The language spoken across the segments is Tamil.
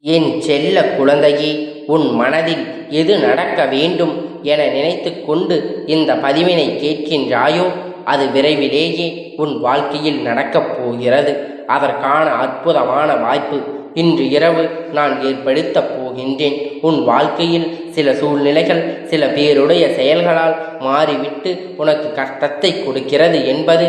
என் செல்ல குழந்தையே, உன் மனதில் எது நடக்க வேண்டும் என நினைத்து கொண்டு இந்த பதிவினை கேட்கின்றாயோ அது விரைவிலேயே உன் வாழ்க்கையில் நடக்கப் போகிறது. அதற்கான அற்புதமான வாய்ப்பு இன்று இரவு நான் ஏற்படுத்தப் போகின்றேன். உன் வாழ்க்கையில் சில சூழ்நிலைகள் சில பேருடைய செயல்களால் மாறிவிட்டு உனக்கு கஷ்டத்தை கொடுக்கிறது என்பது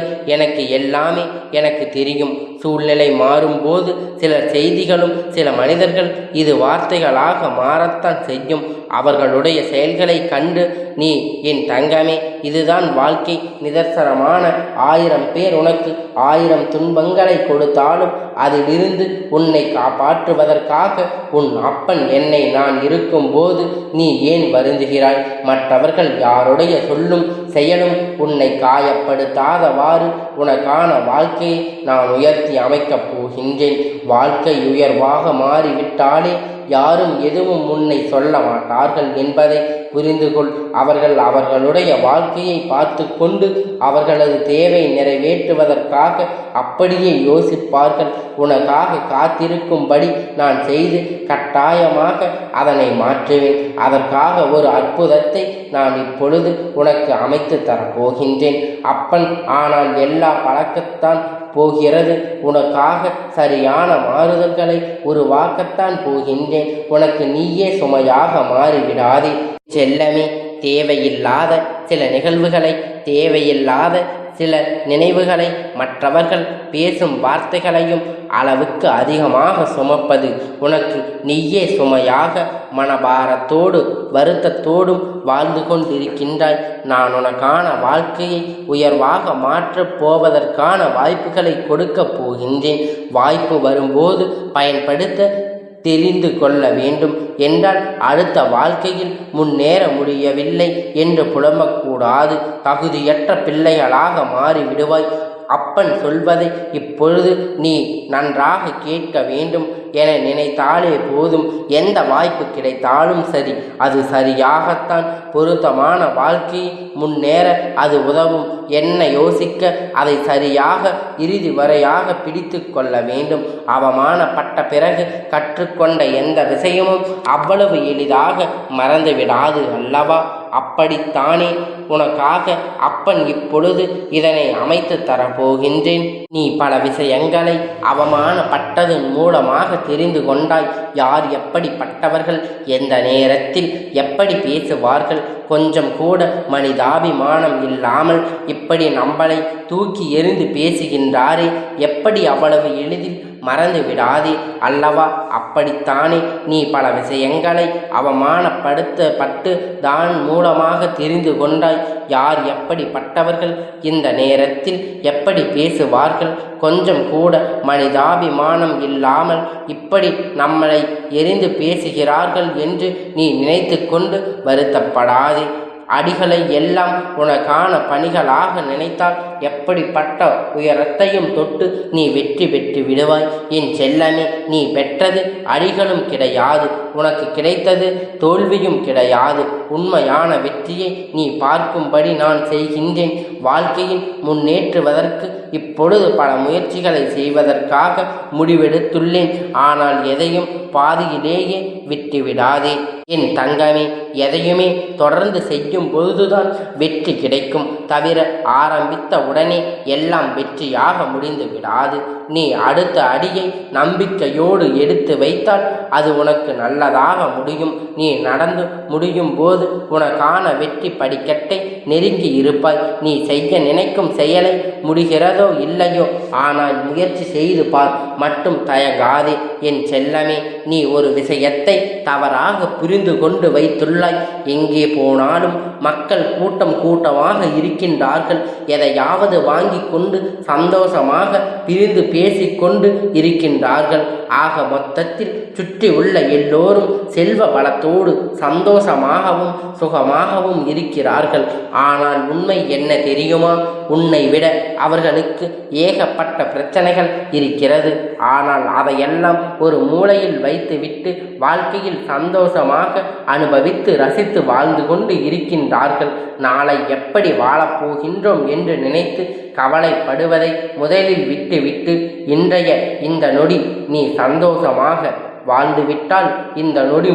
எனக்கு தெரியும். சூழ்நிலை மாறும்போது சில செய்திகளும் சில மனிதர்கள் இது வார்த்தைகளாக மாறத்தான் செய்யும். அவர்களுடைய செயல்களை கண்டு நீ என் தங்கமே, இதுதான் வாழ்க்கை, நிதர்சனமான 1000 பேர் உனக்கு 1000 துன்பங்களை கொடுத்தாலும் அதிலிருந்து உன்னை காப்பாற்றுவதற்காக உன் அப்பன் என்னை நான் இருக்கும்போது நீ ஏன் வருந்துகிறாய்? மற்றவர்கள் யாருடைய சொல்லும் செயலும் உன்னை காயப்படுத்தாதவாறு உனக்கான வாழ்க்கையை நான் உயர்த்தி அமைக்கப் போகின்றேன். வாழ்க்கை உயர்வாக மாறிவிட்டாலே யாரும் எதுவும் முன்னை சொல்ல மாட்டார்கள் என்பதை புரிந்து கொள். அவர்களுடைய வாழ்க்கையை பார்த்து கொண்டு அவர்களது தேவை நிறைவேற்றுவதற்காக அப்படியே யோசிப்பார்கள். உனக்காக காத்திருக்கும்படி நான் செய்து கட்டாயமாக அதனை மாற்றுவேன். அதற்காக ஒரு அற்புதத்தை நான் இப்பொழுது உனக்கு அமைத்து தரப்போகின்றேன். அப்பன் ஆனால் எல்லா பழக்கத்தான் போகிறது. உனக்காக சரியான மாறுதல்களை உருவாக்கத்தான் போகின்றேன். உனக்கு நீயே சுமையாக மாறிவிடாதே செல்லமே. தேவையில்லாத சில நிகழ்வுகளை, தேவையில்லாத சில நினைவுகளை, மற்றவர்கள் பேசும் வார்த்தைகளையும் அளவுக்கு அதிகமாக சுமப்பது உனக்கு நீயே சுமையாக மனபாரத்தோடு வருத்தத்தோடும் வாழ்ந்து கொண்டிருக்கின்றாய். நான் உனக்கான வாழ்க்கையை உயர்வாக மாற்றப் போவதற்கான வாய்ப்புகளை கொடுக்கப் போகின்றேன். வாய்ப்பு வரும்போது பயன்படுத்த தெரிந்து கொள்ள வேண்டும் என்றால் அடுத்த வாழ்க்கையில் முன்னேற முடியவில்லை என்று புலம்பக்கூடாது. தகுதியற்ற பிள்ளைகளாக மாறிவிடுவாய். அப்பன் சொல்வதை இப்பொழுது நீ நன்றாக கேட்க வேண்டும் என நினைத்தாலே போதும். எந்த வாய்ப்பு கிடைத்தாலும் சரி, அது சரியாகத்தான் பொருத்தமான வாழ்க்கையை முன்னேற அது உதவும். என்ன யோசிக்க அதை சரியாக இறுதி வரையாக பிடித்து கொள்ள வேண்டும். அவமானப்பட்ட பிறகு கற்றுக்கொண்ட எந்த விஷயமும் அவ்வளவு எளிதாக மறந்துவிடாது அல்லவா? அப்படித்தானே உனக்காக அப்பன் இப்பொழுது இதனை அமைத்து தரப்போகின்றேன். நீ பல விஷயங்களை அவமானப்பட்டதன் மூலமாக தெரிந்து கொண்டாய். யார் எப்படிப்பட்டவர்கள், எந்த நேரத்தில் எப்படி பேசுவார்கள், கொஞ்சம் கூட மனிதாபிமானம் இல்லாமல் இப்படி நம்மளை தூக்கி எறிந்து பேசுகின்றாரே, எப்படி அவ்வளவு எளிதில் மறந்து விடாதே அல்லவா? அப்படித்தானே நீ பல விஷயங்களை அவமானப்படுத்தப்பட்டு தான் மூலமாக தெரிந்து கொண்டாய். யார் எப்படிப்பட்டவர்கள், இந்த நேரத்தில் எப்படி பேசுவார்கள், கொஞ்சம் கூட மனிதாபிமானம் இல்லாமல் இப்படி நம்மளை எரிந்து பேசுகிறார்கள் என்று நீ நினைத்து கொண்டு வருத்தப்படாதே. அடிகளை எல்லாம் உனக்கான பணிகளாக நினைத்தால் எப்படிப்பட்ட உயரத்தையும் தொட்டு நீ வெற்றி பெற்று விடுவாய். என் செல்லமே, நீ பெற்றது அடிகளும் கிடையாது, உனக்கு கிடைத்தது தோல்வியும் கிடையாது. உண்மையான வெற்றியை நீ பார்க்கும்படி நான் செய்கின்றேன். வாழ்க்கையில் முன்னேற்றுவதற்கு இப்பொழுது பல முயற்சிகளை செய்வதற்காக முடிவெடுத்துள்ளேன். ஆனால் எதையும் பாதியிலேயே விட்டுவிடாதே என் தங்கமே. எதையுமே தொடர்ந்து செய்யும் பொழுதுதான் வெற்றி கிடைக்கும் தவிர ஆரம்பித்த உடனே எல்லாம் வெற்றியாக முடிந்து விடாது. நீ அடுத்த அடியை நம்பிக்கையோடு எடுத்து வைத்தால் அது உனக்கு நல்லதாக முடியும். நீ நடந்து முடியும் போது உனக்கான வெற்றி படிக்கட்டை நெருங்கி இருப்பாய். நீ செய்ய நினைக்கும் செயலை முடிகிறதோ இல்லையோ, ஆனால் முயற்சி செய்து பார், மட்டும் தயங்காதே என் செல்லமே. நீ ஒரு விஷயத்தை தவறாக புரிந்து கொண்டு வைத்துள்ளாய். எங்கே போனாலும் மக்கள் கூட்டமாக இருக்கின்றார்கள். எதையாவது வாங்கி கொண்டு சந்தோஷமாக பிரிந்து பேசிக்கொண்டு இருக்கின்றார்கள். ஆக மொத்தத்தில் சுற்றி உள்ள எல்லோரும் செல்வ வளத்தோடு சந்தோஷமாகவும் சுகமாகவும் இருக்கிறார்கள். ஆனால் உண்மை என்ன தெரியுமா? உன்னை விட அவர்களுக்கு ஏகப்பட்ட பிரச்சனைகள் இருக்கிறது. ஆனால் அதையெல்லாம் ஒரு மூலையில் வைத்துவிட்டு வாழ்க்கையில் சந்தோஷமாக அனுபவித்து ரசித்து வாழ்ந்து கொண்டு இருக்கின்றார்கள். நாளை எப்படி வாழப்போகின்றோம் என்று நினைத்து கவலைப்படுவதை முதலில் விட்டுவிட்டு இன்றைய இந்த நொடி நீ சந்தோஷமாக வாழ்ந்துவிட்டால் இந்த நொடி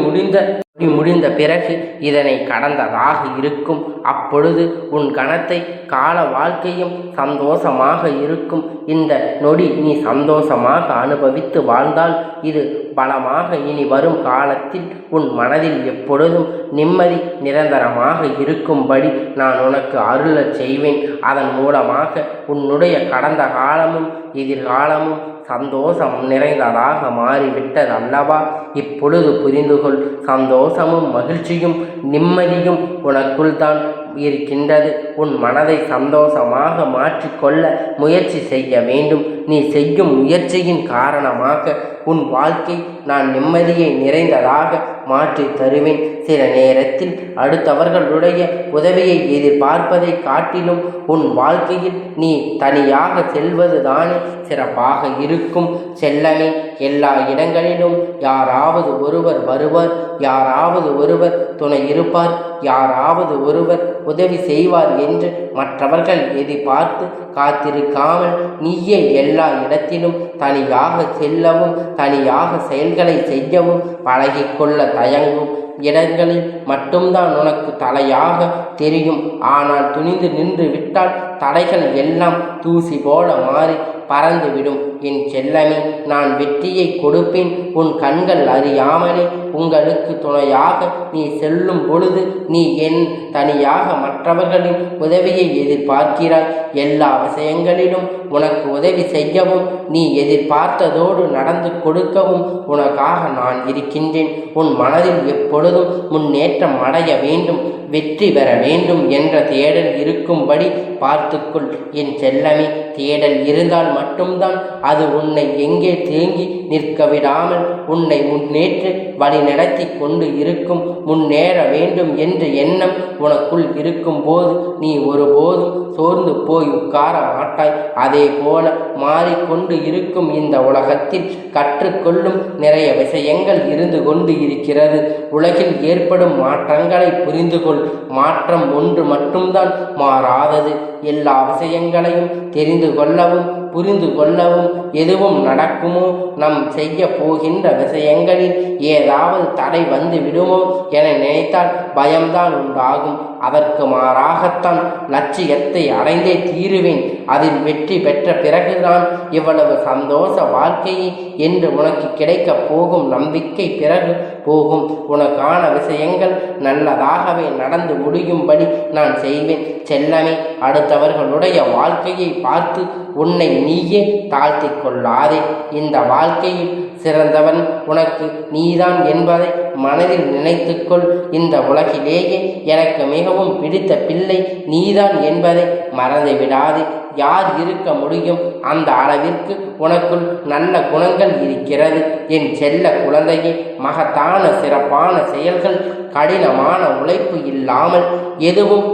முடிந்த பிறகு இதனை கடந்ததாக இருக்கும். அப்பொழுது உன் கணத்தை கால வாழ்க்கையும் சந்தோஷமாக இருக்கும். இந்த நொடி நீ சந்தோஷமாக அனுபவித்து வாழ்ந்தால் இது பலமாக இனி வரும் காலத்தில் உன் மனதில் எப்பொழுதும் நிம்மதி நிரந்தரமாக இருக்கும்படி நான் உனக்கு அருளச் செய்வேன். அதன் மூலமாக உன்னுடைய கடந்த காலமும் எதிர்காலமும் சந்தோஷம் நிறைந்ததாக மாறிவிட்டது அல்லவா? இப்பொழுது புரிந்துகொள். சந்தோஷமும் மகிழ்ச்சியும் நிம்மதியும் உனக்குள் தான் இருக்கின்றது. உன் மனதை சந்தோஷமாக மாற்றிக்கொள்ள முயற்சி செய்ய வேண்டும். நீ செய்யும் முயற்சியின் காரணமாக உன் வாழ்க்கை நான் நிம்மதியை நிறைந்ததாக மாற்றி தருவேன். சில நேரத்தில் அடுத்தவர்களுடைய உதவியை எதிர்பார்ப்பதை காட்டிலும் உன் வாழ்க்கையில் நீ தனியாக செல்வது தானே சிறப்பாக இருக்கும். செல்லமே, எல்லா இடங்களிலும் யாராவது ஒருவர் வருவார், யாராவது ஒருவர் துணை இருப்பார், யாராவது ஒருவர் உதவி செய்வார் என்று மற்றவர்கள் எதிர்பார்த்து காத்திருக்காமல் நீயே எல்லா இடத்திலும் தனியாக செல்லவும் தனியாக செயல்களை செய்யவும் பழகிக்கொள்ள தயங்கும் இடங்களில் மட்டும்தான் உனக்கு தலையாக தெரியும். ஆனால் துணிந்து நின்று விட்டால் தடைகள் எல்லாம் தூசி போல மாறி பறந்துவிடும். என் செல்லமே, நான் வெற்றியை கொடுப்பேன். உன் கண்கள் அறியாமலே உங்களுக்கு துணையாக நீ செல்லும் பொழுது நீ என் தனியாக மற்றவர்களின் உதவியை எதிர்பார்க்கிறாய். எல்லா விஷயங்களிலும் உனக்கு உதவி செய்யவும் நீ எதிர்பார்த்ததோடு நடந்து கொடுக்கவும் உனக்காக நான் இருக்கின்றேன். உன் மனதில் எப்பொழுதும் முன்னேற்றம் அடைய வேண்டும், வெற்றி பெற வேண்டும் என்ற தேடல் இருக்கும்படி பார்த்துக்கொள். என் செல்லமே, தேடல் இருந்தால் மட்டும்தான் அது உன்னை எங்கே தேங்கி நிற்க விடாமல் உன்னை முன்னேற்று வழி நடத்தி கொண்டு இருக்கும். முன்னேற வேண்டும் என்ற எண்ணம் உனக்குள் இருக்கும் போது நீ ஒருபோதும் சோர்ந்து போய் உட்கார மாட்டாய். அதே போல மாறிக்கொண்டு இருக்கும் இந்த உலகத்தில் கற்றுக்கொள்ளும் நிறைய விஷயங்கள் இருந்து கொண்டு இருக்கிறது. உலகில் ஏற்படும் மாற்றங்களை புரிந்து கொள். மாற்றம் ஒன்று மட்டும்தான் மாறாதது. எல்லா விஷயங்களையும் தெரிந்து கொள்ளவும் புரிந்து கொள்ளவும் எதுவும் நடக்குமோ, நம் செய்ய போகின்ற விஷயங்களில் ஏதாவது தடை வந்து விடுமோ என நினைத்தால் பயம்தான் உண்டாகும். அதற்கு மாறாகத்தான் லட்சியத்தை அடைந்தே தீருவேன், அதில் வெற்றி பெற்ற பிறகுதான் இவ்வளவு சந்தோஷ வாழ்க்கையை என்று உனக்கு கிடைக்கப் போகும் நம்பிக்கை பிறகு போகும். உனக்கான விஷயங்கள் நல்லதாகவே நடந்து முடியும்படி நான் செய்வேன். செல்லமே, அடுத்தவர்களுடைய வாழ்க்கையை பார்த்து உன்னை நீயே தாழ்த்தி கொள்ளாதே. இந்த வாழ்க்கையில் சிறந்தவன் உனக்கு நீதான் என்பதை மனதில் நினைத்துக்கொள். இந்த உலகிலேயே எனக்கு மிகவும் பிடித்த பிள்ளை நீதான் என்பதை மறந்து விடாதே. யார் இருக்க முடியும்? அந்த அளவிற்கு உனக்குள் நல்ல குணங்கள் இருக்கிறது. என் செல்ல குழந்தையே, மகத்தான சிறப்பான செயல்கள், கடினமான உழைப்பு இல்லாமல் எதுவும்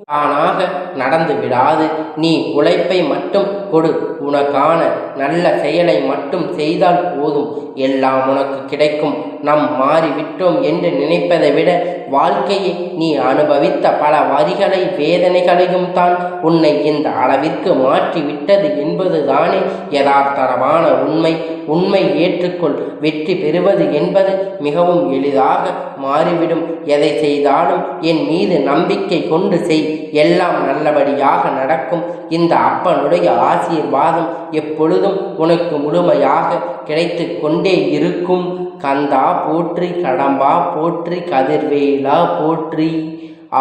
தானாக நடந்து விடாது. நீ உழைப்பை மட்டும் கொடு. உனக்கான நல்ல செயலை மட்டும் செய்தால் போதும், எல்லாம் உனக்கு கிடைக்கும். நாம் மாறிவிட்டோம் என்று நினைப்பதை விட வாழ்க்கையை நீ அனுபவித்த பல வரிகளை வேதனைகளையும் தான் உன்னை இந்த அளவிற்கு மாற்றிவிட்டது என்பது தானே யதார்த்தமான உண்மை. உண்மை ஏற்றுக்கொள். வெற்றி பெறுவது என்பது மிகவும் எளிதாக மாறிவிடும். எதை செய்தாலும் என் மீது நம்பிக்கை கொண்டு செய், எல்லாம் நல்லபடியாக நடக்கும். இந்த அப்பனுடைய ஆசீர்வாதம் எப்பொழுதும் உனக்கு முழுமையாக கிடைத்து கொண்டே இருக்கும். கந்தா போற்றி, கடம்பா போற்றி, கதிர்வேலா போற்றி,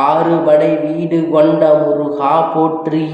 ஆறுபடை வீடு கொண்ட முருகா போற்றி.